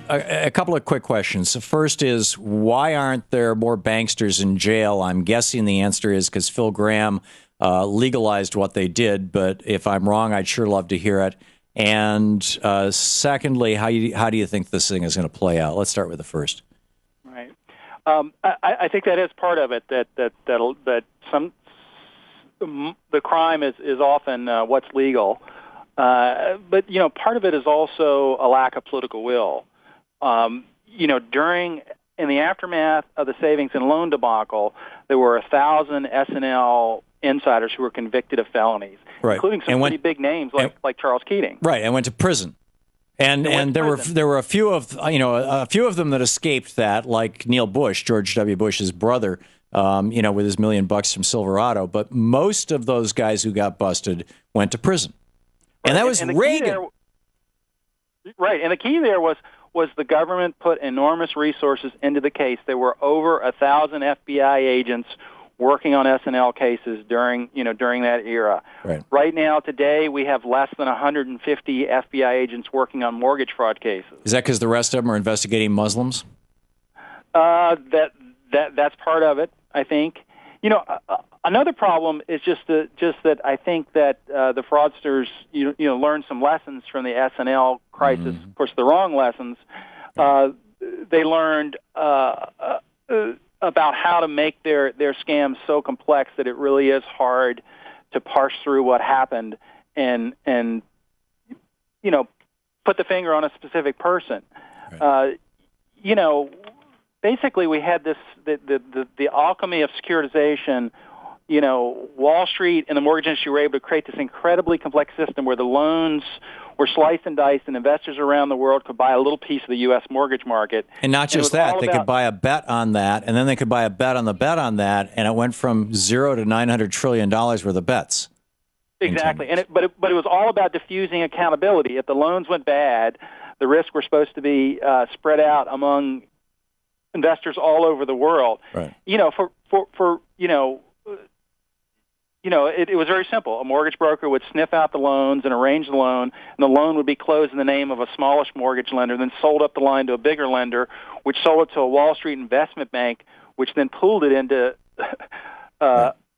A couple of quick questions. The first is, why aren't there more banksters in jail? I'm guessing the answer is because Phil Gramm legalized what they did, but if I'm wrong, I'd sure love to hear it. And secondly, how do you think this thing is going to play out? Let's start with the first. Right. I think that is part of it. That some the crime is often what's legal, but part of it is also a lack of political will. In the aftermath of the savings and loan debacle, there were 1,000 S&L insiders who were convicted of felonies, right, including some pretty big names like Charles Keating. Right, and went to prison. And there were a few of them that escaped that, like Neil Bush, George W. Bush's brother, with his $1 million from Silverado. But most of those guys who got busted went to prison, and that was Reagan. Right, and the key there was the government put enormous resources into the case. There were over 1,000 FBI agents working on S&L cases during that era. Right now, today, we have less than 150 FBI agents working on mortgage fraud cases. Is that because the rest of them are investigating Muslims? That's part of it, I think. Another problem is just that I think that the fraudsters learned some lessons from the S&L crisis. Of course, the wrong lessons. They learned about how to make their scams so complex that it really is hard to parse through what happened and put the finger on a specific person. Right. Basically we had the alchemy of securitization. Wall Street and the mortgage industry were able to create this incredibly complex system where the loans were sliced and diced, and investors around the world could buy a little piece of the U.S. mortgage market. And not just that, they could buy a bet on that, and then they could buy a bet on the bet on that, and it went from $0 to $900 trillion worth of bets. Exactly, but it was all about diffusing accountability. If the loans went bad, the risks were supposed to be spread out among investors all over the world. Right. It was very simple. A mortgage broker would sniff out the loans and arrange the loan, and the loan would be closed in the name of a smallish mortgage lender, then sold up the line to a bigger lender, which sold it to a Wall Street investment bank, which then pooled it into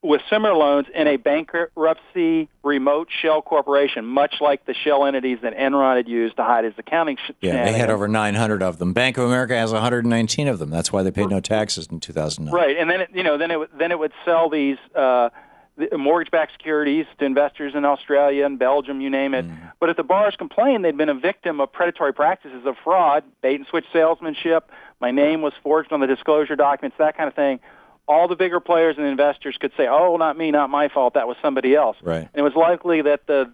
with similar loans in a bankruptcy remote shell corporation, much like the shell entities that Enron had used to hide his accounting they had over 900 of them. Bank of America has 119 of them. That's why they paid no taxes in 2009. Right, and then it would sell these mortgage-backed securities to investors in Australia and Belgium, you name it. But if the borrowers complained they'd been a victim of predatory practices of fraud, bait-and-switch salesmanship, my name was forged on the disclosure documents, that kind of thing, all the bigger players and investors could say, oh, not me, not my fault, that was somebody else. Right. And it was likely that the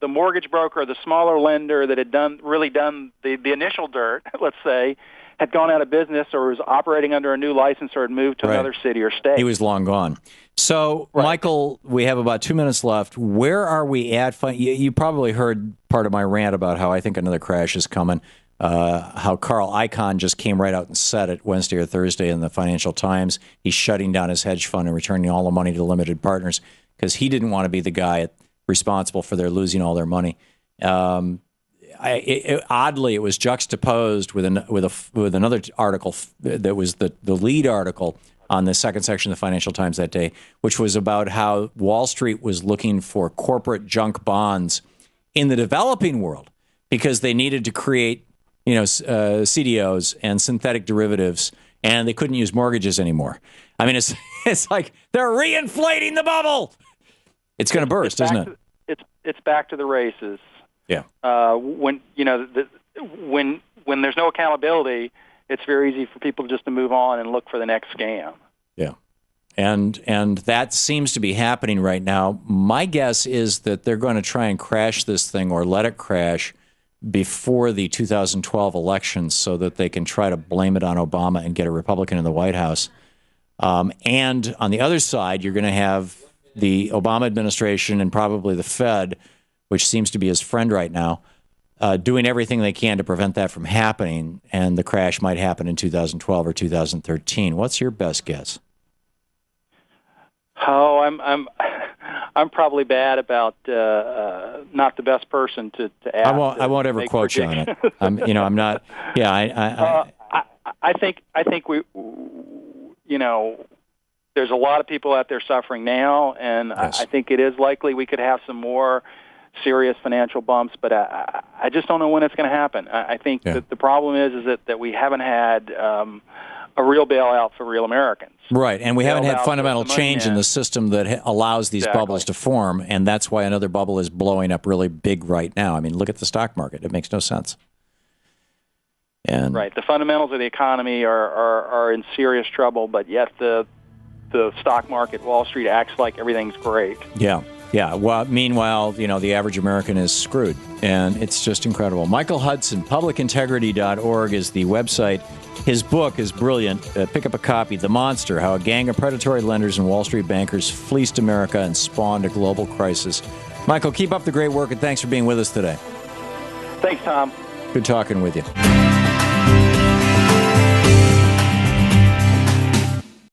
mortgage broker or the smaller lender that had done the initial dirt, let's say, had gone out of business or was operating under a new license or had moved to another city or state. He was long gone. So, Michael, we have about 2 minutes left. Where are we at? You probably heard part of my rant about how I think another crash is coming, how Carl Icahn just came right out and said it Wednesday or Thursday in the Financial Times. He's shutting down his hedge fund and returning all the money to limited partners because he didn't want to be the guy responsible for their losing all their money. Oddly, it was juxtaposed with another article that was the lead article on the second section of the Financial Times that day, which was about how Wall Street was looking for corporate junk bonds in the developing world because they needed to create, CDOs and synthetic derivatives, and they couldn't use mortgages anymore. I mean, it's like they're reinflating the bubble. It's going to burst, isn't it? It's back to the races. Yeah. When there's no accountability, it's very easy for people just to move on and look for the next scam. Yeah. And that seems to be happening right now. My guess is that they're going to try and crash this thing or let it crash before the 2012 elections so that they can try to blame it on Obama and get a Republican in the White House. And on the other side, you're going to have the Obama administration and probably the Fed, which seems to be his friend right now, doing everything they can to prevent that from happening, and the crash might happen in 2012 or 2013. What's your best guess? Oh, I'm probably bad about not the best person to ask. I won't ever quote you on it. I'm not. Yeah, I think we, there's a lot of people out there suffering now, and yes. I think it is likely we could have some more serious financial bumps, but I just don't know when it's going to happen. I think that the problem is that we haven't had a real bailout for real Americans. Right, and we haven't had fundamental change in the system that allows these bubbles to form, and that's why another bubble is blowing up really big right now. I mean, look at the stock market. It makes no sense. And right, the fundamentals of the economy are in serious trouble, but yet the stock market, Wall Street, acts like everything's great. Yeah. Well, meanwhile, the average American is screwed, and it's just incredible. Michael Hudson, publicintegrity.org is the website. His book is brilliant. Pick up a copy. The Monster, How a Gang of Predatory Lenders and Wall Street Bankers Fleeced America and Spawned a Global Crisis. Michael, keep up the great work, and thanks for being with us today. Thanks, Tom. Good talking with you.